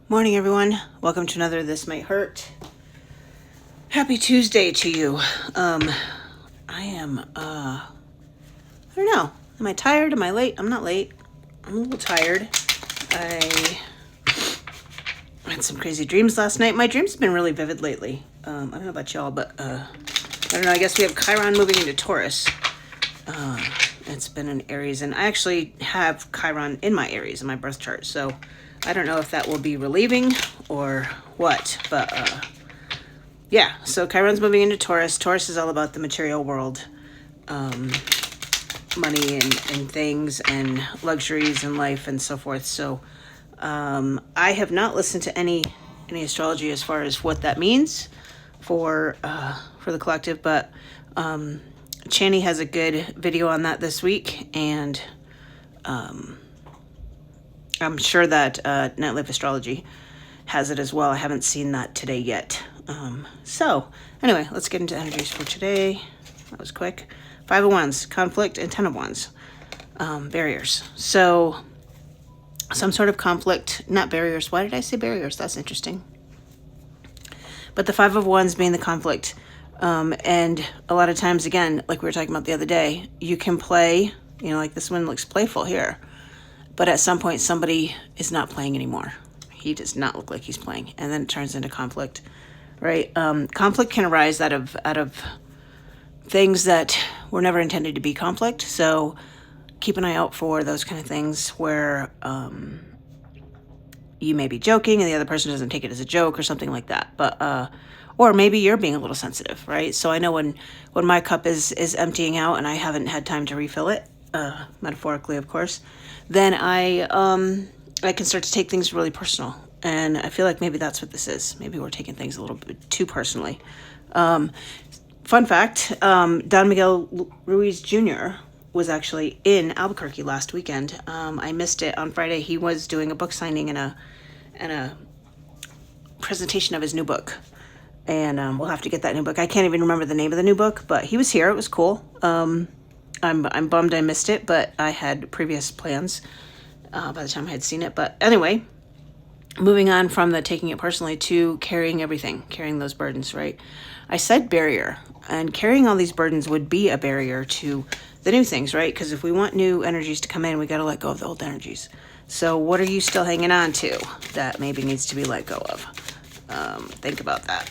Morning, everyone. Welcome to another This Might Hurt. Happy Tuesday to you. I am, I don't know. Am I tired? Am I late? I'm not late. I'm a little tired. I had some crazy dreams last night. My dreams have been really vivid lately. I don't know about y'all, but, I don't know. I guess we have Chiron moving into Taurus. It's been in Aries, and I actually have Chiron in my Aries in my birth chart, so I don't know if that will be relieving or what, but yeah, so Chiron's moving into Taurus. Taurus is all about the material world, money and things and luxuries and life and so forth. So I have not listened to any astrology as far as what that means for the collective, but Chani has a good video on that this week, and I'm sure that Nightlife Astrology has it as well. I haven't seen that today yet. So anyway, let's get into energies for today. That was quick. 5 of Wands, conflict, and 10 of Wands, barriers. So some sort of conflict, not barriers. Why did I say barriers? That's interesting. But the 5 of Wands being the conflict. And a lot of times, again, like we were talking about the other day, you can play, like this one looks playful here. But at some point, somebody is not playing anymore. He does not look like he's playing. And then it turns into conflict, right? Conflict can arise out of things that were never intended to be conflict. So keep an eye out for those kind of things where you may be joking and the other person doesn't take it as a joke or something like that. But or maybe you're being a little sensitive, right? So I know when my cup is emptying out and I haven't had time to refill it, metaphorically, of course, then I can start to take things really personal. And I feel like maybe that's what this is. Maybe we're taking things a little bit too personally. Fun fact, Don Miguel Ruiz Jr. was actually in Albuquerque last weekend. I missed it on Friday. He was doing a book signing and a presentation of his new book. And we'll have to get that new book. I can't even remember the name of the new book, but he was here. It was cool. I'm bummed I missed it, but I had previous plans by the time I had seen it. But anyway, moving on from the taking it personally to carrying everything, carrying those burdens, right? I said barrier, and carrying all these burdens would be a barrier to the new things, right? Because if we want new energies to come in, we got to let go of the old energies. So what are you still hanging on to that maybe needs to be let go of? Think about that.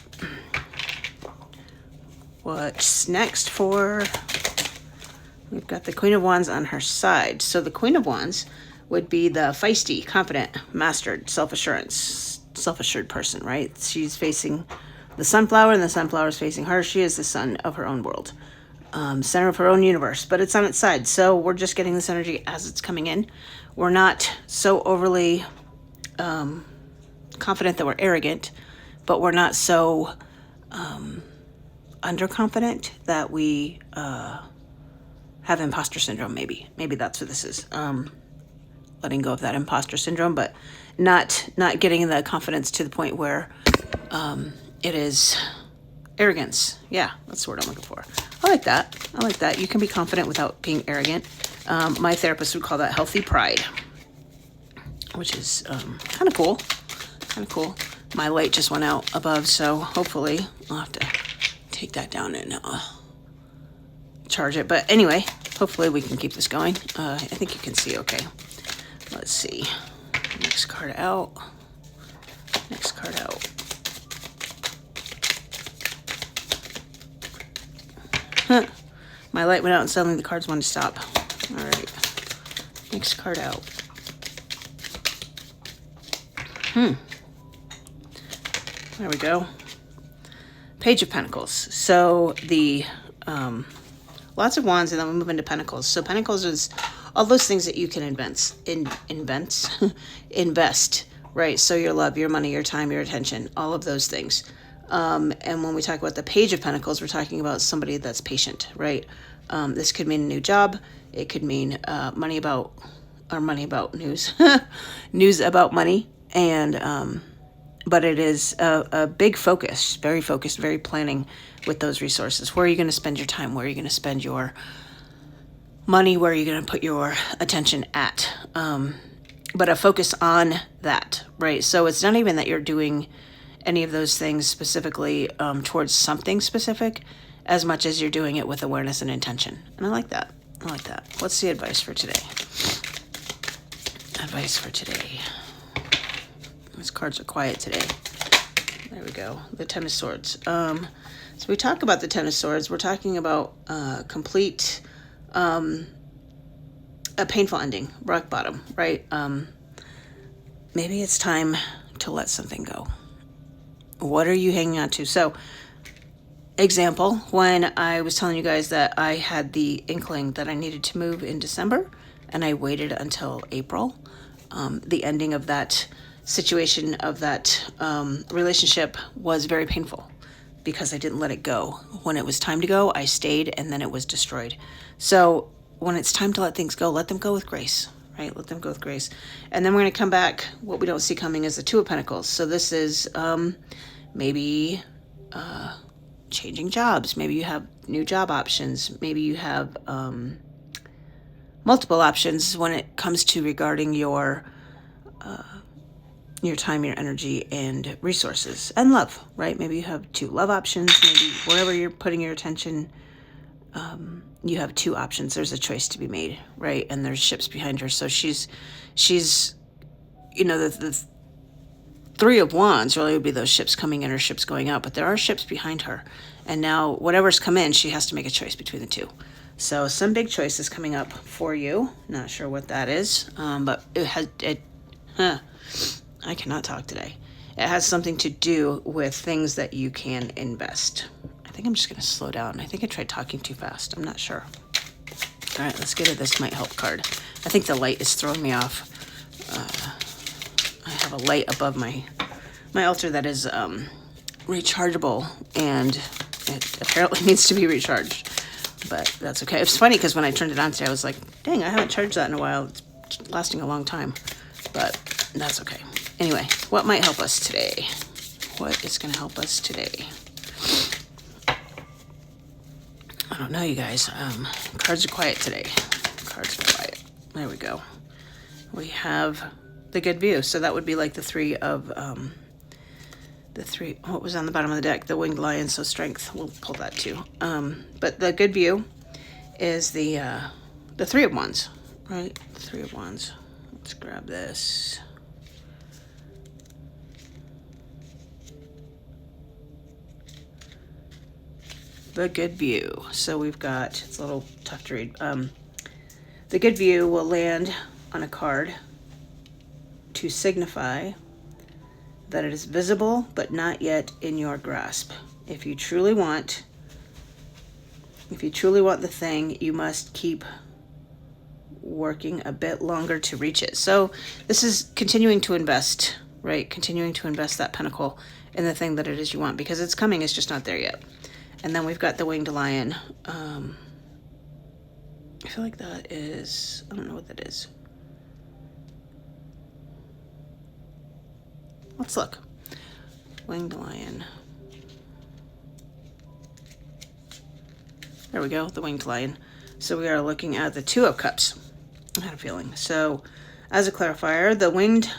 What's next for... We've got the Queen of Wands on her side. So the Queen of Wands would be the feisty, confident, mastered, self-assured person, right? She's facing the sunflower, and the sunflower is facing her. She is the sun of her own world, center of her own universe, but it's on its side. So we're just getting this energy as it's coming in. We're not so overly confident that we're arrogant, but we're not so underconfident that we... have imposter syndrome, maybe that's what this is. Letting go of that imposter syndrome, but not getting the confidence to the point where it is arrogance. Yeah, that's the word I'm looking for. I like that. You can be confident without being arrogant. My therapist would call that healthy pride, which is kind of cool. My light just went out above, so hopefully I'll have to take that down and charge it. But anyway, hopefully we can keep this going. I think you can see okay. Let's see. Next card out. Huh. My light went out and suddenly the cards wanted to stop. All right. Next card out. There we go. Page of Pentacles. So the lots of wands, and then we move into pentacles. So pentacles is all those things that you can invest, right? So your love, your money, your time, your attention, all of those things. And when we talk about the Page of Pentacles, we're talking about somebody that's patient, right? This could mean a new job. It could mean money about news, news about money. And but it is a big focus, very focused, very planning with those resources. Where are you going to spend your time? Where are you going to spend your money? Where are you going to put your attention at? but a focus on that, right? So it's not even that you're doing any of those things specifically towards something specific as much as you're doing it with awareness and intention. And I like that. I like that. What's the advice for today? Advice for today. These cards are quiet today. There we go. The Ten of Swords. So we talk about the Ten of Swords. We're talking about complete, a painful ending, rock bottom, right? Maybe it's time to let something go. What are you hanging on to? So, example, when I was telling you guys that I had the inkling that I needed to move in December, and I waited until April, the ending of that situation, of that relationship, was very painful because I didn't let it go. When it was time to go, I stayed, and then it was destroyed. So when it's time to let things go, let them go with grace, right? Let them go with grace. And then we're going to come back. What we don't see coming is the Two of Pentacles. So this is maybe changing jobs. Maybe you have new job options. Maybe you have multiple options when it comes to regarding your time, your energy, and resources, and love, right? Maybe you have two love options. Maybe wherever you're putting your attention, you have two options. There's a choice to be made, right? And there's ships behind her. So she's, the Three of Wands really would be those ships coming in or ships going out, but there are ships behind her. And now whatever's come in, she has to make a choice between the two. So some big choices coming up for you. Not sure what that is, but I cannot talk today. It has something to do with things that you can invest. I think I'm just going to slow down. I think I tried talking too fast. I'm not sure. All right, let's get to this might help card. I think the light is throwing me off. I have a light above my altar that is rechargeable, and it apparently needs to be recharged. But that's okay. It's funny because when I turned it on today, I was like, dang, I haven't charged that in a while. It's lasting a long time. But that's okay. Anyway, what might help us today? What is going to help us today? I don't know, you guys. Cards are quiet today. Cards are quiet. There we go. We have the Good View. So that would be like the three, what was on the bottom of the deck? The Winged Lion, so Strength. We'll pull that too. But the Good View is the Three of Wands, right? The Three of Wands. Let's grab this. The Good View. So we've got, it's a little tough to read. The Good View will land on a card to signify that it is visible but not yet in your grasp. If you truly want the thing, you must keep working a bit longer to reach it. So this is continuing to invest, right? Continuing to invest that pentacle in the thing that it is you want, because it's coming, it's just not there yet. And then we've got the Winged Lion. I feel like that is, I don't know what that is. Let's look. Winged Lion. There we go, the Winged Lion. So we are looking at the Two of Cups. I had a feeling. So as a clarifier, the Winged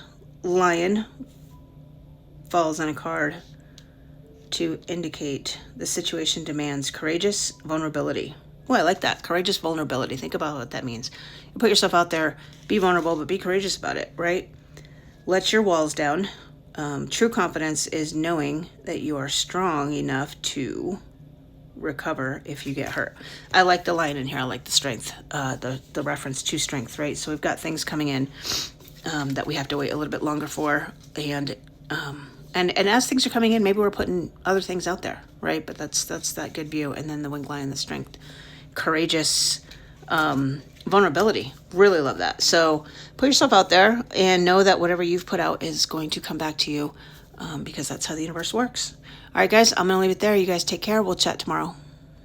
Lion falls on a card to indicate the situation demands courageous vulnerability. Oh, I like that. Courageous vulnerability. Think about what that means. You put yourself out there, be vulnerable, but be courageous about it, right? Let your walls down. True confidence is knowing that you are strong enough to recover if you get hurt. I like the line in here. I like the strength, the reference to strength, right? So we've got things coming in that we have to wait a little bit longer for, and as things are coming in, maybe we're putting other things out there, right? But that's that Good View. And then the Winged Lion, the strength, courageous vulnerability. Really love that. So put yourself out there and know that whatever you've put out is going to come back to you, because that's how the universe works. All right, guys, I'm going to leave it there. You guys take care. We'll chat tomorrow.